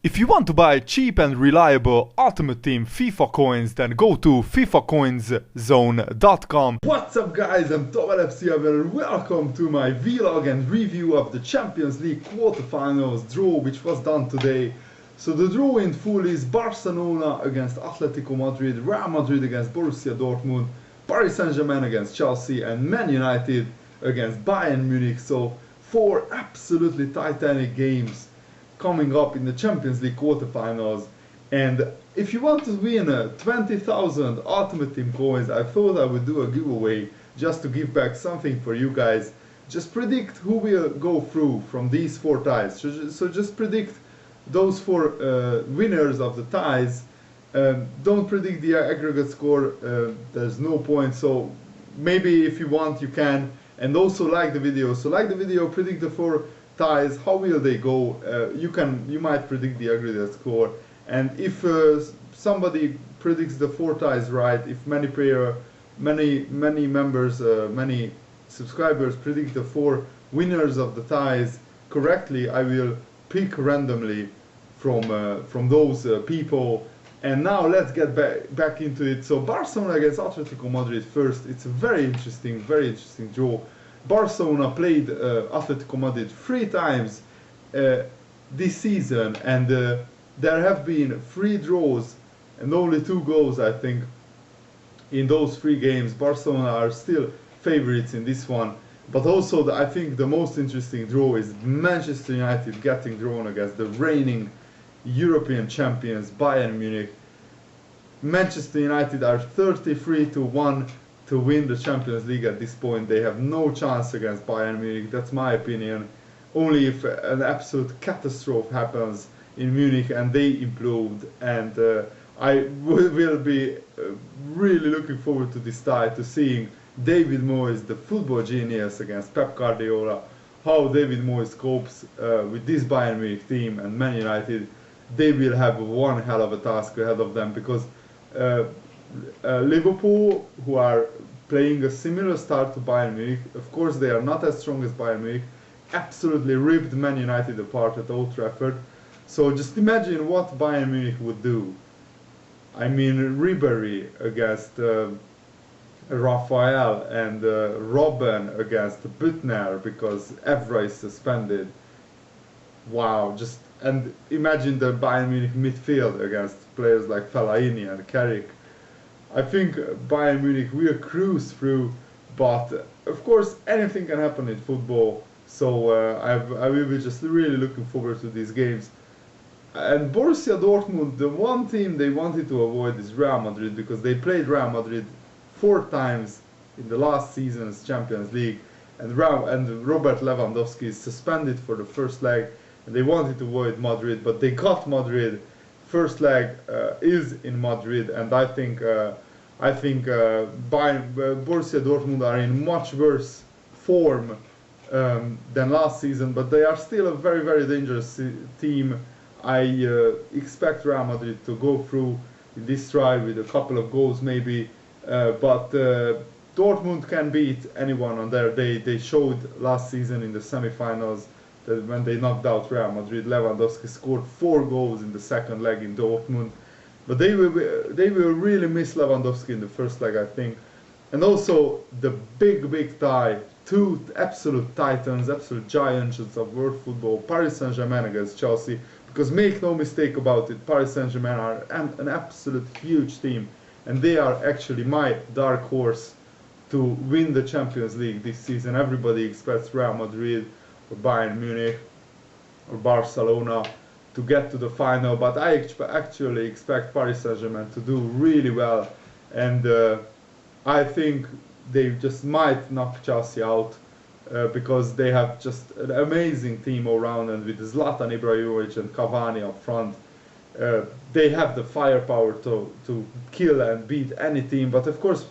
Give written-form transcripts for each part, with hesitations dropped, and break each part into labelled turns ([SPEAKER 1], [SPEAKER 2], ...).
[SPEAKER 1] If you want to buy cheap and reliable Ultimate Team FIFA coins, then go to fifacoinszone.com.
[SPEAKER 2] What's up guys, I'm Tom LFC and welcome to my vlog and review of the Champions League quarterfinals draw which was done today. So the draw in full is Barcelona against Atletico Madrid, Real Madrid against Borussia Dortmund, Paris Saint-Germain against Chelsea and Man United against Bayern Munich. So four absolutely titanic games coming up in the Champions League quarterfinals. And if you want to win 20,000 Ultimate Team coins, I thought I would do a giveaway just to give back something for you guys. Just predict who will go through from these four ties. So just predict those four winners of the ties. Don't predict the aggregate score, there's no point. So maybe if you want you can. And also like the video. So like the video, predict the four ties, how will they go? You might predict the aggregate score, and if somebody predicts the four ties right, if many members, many subscribers predict the four winners of the ties correctly, I will pick randomly from those people. And now let's get back into it. So Barcelona against Atletico Madrid first. It's a very interesting draw. Barcelona played Atletico Madrid 3 times this season, and there have been 3 draws and only 2 goals, I think, in those 3 games. Barcelona are still favorites in this one, but also I think the most interesting draw is Manchester United getting drawn against the reigning European champions Bayern Munich. Manchester United are 33-1 to win the Champions League at this point. They have no chance against Bayern Munich, that's my opinion. Only if an absolute catastrophe happens in Munich and they implode. And I will be really looking forward to this tie, to seeing David Moyes, the football genius, against Pep Guardiola. How David Moyes copes with this Bayern Munich team and Man United. They will have one hell of a task ahead of them, because Liverpool, who are playing a similar start to Bayern Munich, of course they are not as strong as Bayern Munich, absolutely ripped Man United apart at Old Trafford. So just imagine what Bayern Munich would do. I mean, Ribery against Rafael, and Robben against Büttner because Evra is suspended. Wow, and imagine the Bayern Munich midfield against players like Fellaini and Carrick. I think Bayern Munich will cruise through, but of course anything can happen in football. So I will be just really looking forward to these games. And Borussia Dortmund, the one team they wanted to avoid is Real Madrid, because they played Real Madrid 4 times in the last season's Champions League, and Robert Lewandowski is suspended for the first leg, and they wanted to avoid Madrid, but they got Madrid. First leg is in Madrid, and I think Borussia Dortmund are in much worse form than last season, but they are still a very dangerous team. I expect Real Madrid to go through in this try with a couple of goals maybe, but Dortmund can beat anyone on their day. They showed last season in the semi-finals that when they knocked out Real Madrid, Lewandowski scored 4 goals in the second leg in Dortmund. But they will really miss Lewandowski in the first leg, I think. And also the big tie, 2 absolute titans, absolute giants of world football, Paris Saint-Germain against Chelsea. Because make no mistake about it, Paris Saint-Germain are an absolute huge team, and they are actually my dark horse to win the Champions League this season. Everybody expects Real Madrid or Bayern Munich or Barcelona to get to the final, but I actually expect Paris Saint-Germain to do really well, and I think they just might knock Chelsea out because they have just an amazing team all around, and with Zlatan Ibrahimovic and Cavani up front, they have the firepower to kill and beat any team. But of course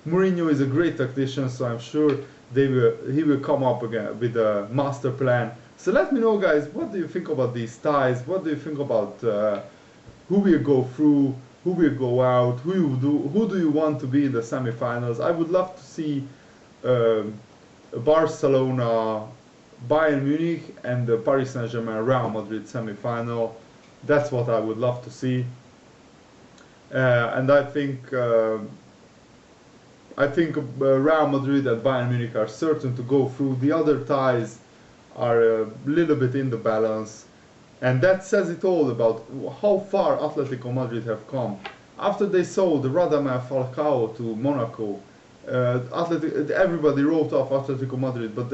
[SPEAKER 2] Mourinho is a great tactician, so I'm sure he will come up again with a master plan. So let me know, guys, what do you think about these ties? What do you think about who will go through, who will go out, who do you want to be in the semi-finals? I would love to see Barcelona, Bayern Munich, and the Paris Saint-Germain Real Madrid semi-final. That's what I would love to see. And I think Real Madrid and Bayern Munich are certain to go through. The other ties are a little bit in the balance, and that says it all about how far Atletico Madrid have come. After they sold Radamel Falcao to Monaco, everybody wrote off Atletico Madrid, but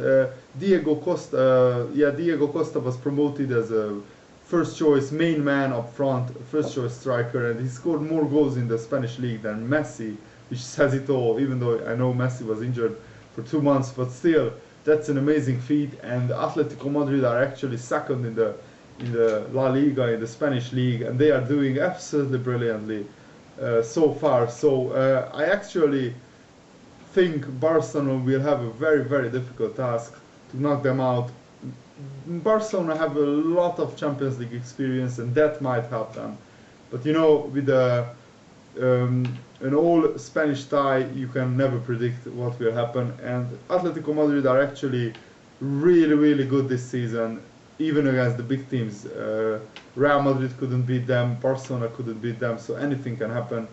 [SPEAKER 2] Diego Costa was promoted as a first choice main man up front, first choice striker, and he scored more goals in the Spanish league than Messi, which says it all. Even though I know Messi was injured for 2 months, but still, that's an amazing feat. And Atletico Madrid are actually second in the La Liga, in the Spanish league, and they are doing absolutely brilliantly so far. So I actually think Barcelona will have a very, very difficult task to knock them out. Barcelona have a lot of Champions League experience, and that might help them. But with an all Spanish tie, you can never predict what will happen. And Atletico Madrid are actually really, really good this season, even against the big teams. Real Madrid couldn't beat them, Barcelona couldn't beat them, so anything can happen.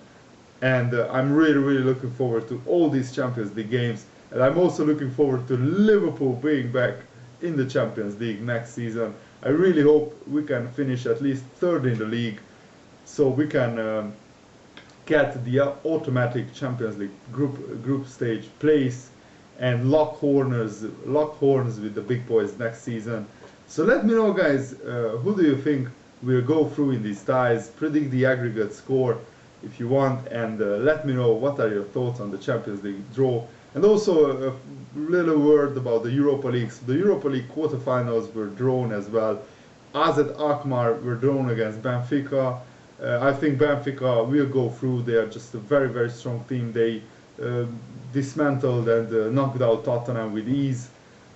[SPEAKER 2] And I'm really, really looking forward to all these Champions League games. And I'm also looking forward to Liverpool being back in the Champions League next season. I really hope we can finish at least third in the league, so we can get the automatic Champions League group stage place and lock horns with the big boys next season. So let me know, guys, who do you think will go through in these ties? Predict the aggregate score if you want, and let me know what are your thoughts on the Champions League draw. And also a little word about the Europa League. So the Europa League quarterfinals were drawn as well. AZ Alkmaar were drawn against Benfica. I think Benfica will go through. They are just a very, very strong team. They dismantled and knocked out Tottenham with ease,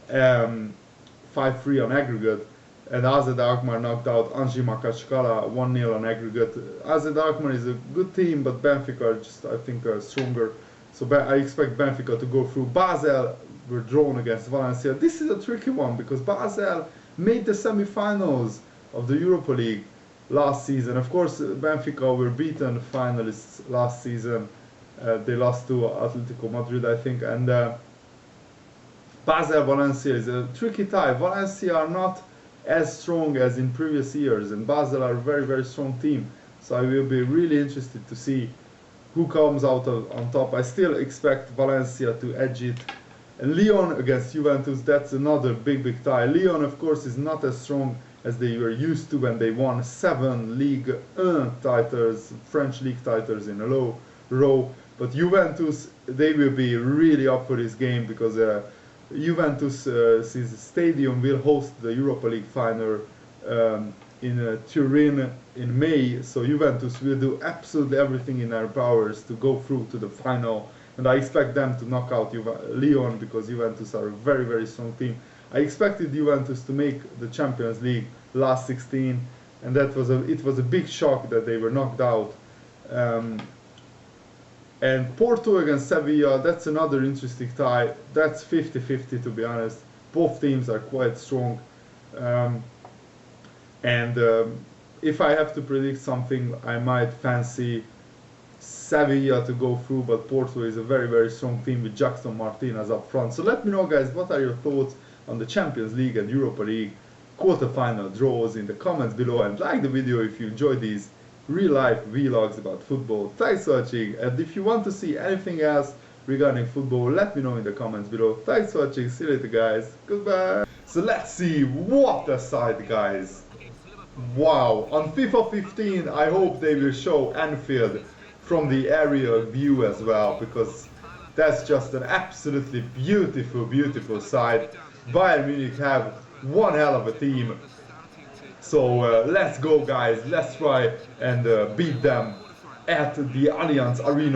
[SPEAKER 2] 5-3 on aggregate. And AZ Alkmaar knocked out Anji Makashkala 1-0 on aggregate. AZ Alkmaar is a good team, but Benfica are just, I think, stronger. So I expect Benfica to go through. Basel were drawn against Valencia. This is a tricky one because Basel made the semi-finals of the Europa League last season. Of course, Benfica were beaten finalists last season. They lost to Atletico Madrid, I think. And Basel-Valencia is a tricky tie. Valencia are not as strong as in previous years, and Basel are a very, very strong team. So I will be really interested to see who comes out on top. I still expect Valencia to edge it. And Lyon against Juventus, that's another big, big tie. Lyon, of course, is not as strong as they were used to when they won 7 Ligue 1 titles, French league titles in a row. But Juventus, they will be really up for this game because Juventus' stadium will host the Europa League final in Turin in May. So Juventus will do absolutely everything in their powers to go through to the final. And I expect them to knock out Lyon because Juventus are a very, very strong team. I expected Juventus to make the Champions League last 16, and it was a big shock that they were knocked out. And Porto against Sevilla, that's another interesting tie. That's 50-50 to be honest. Both teams are quite strong. If I have to predict something, I might fancy Sevilla to go through, but Porto is a very, very strong team with Jackson Martinez up front. So let me know, guys, what are your thoughts on the Champions League and Europa League quarterfinal draws in the comments below, and like the video if you enjoy these real-life vlogs about football. Thanks for watching, and if you want to see anything else regarding football, let me know in the comments below. Thanks for watching, see you later, guys, goodbye. So let's see what a side, guys. Wow, on FIFA 15 I hope they will show Anfield from the aerial view as well, because that's just an absolutely beautiful, beautiful side. Bayern Munich have one hell of a team. So let's go, guys, let's try and beat them at the Allianz Arena.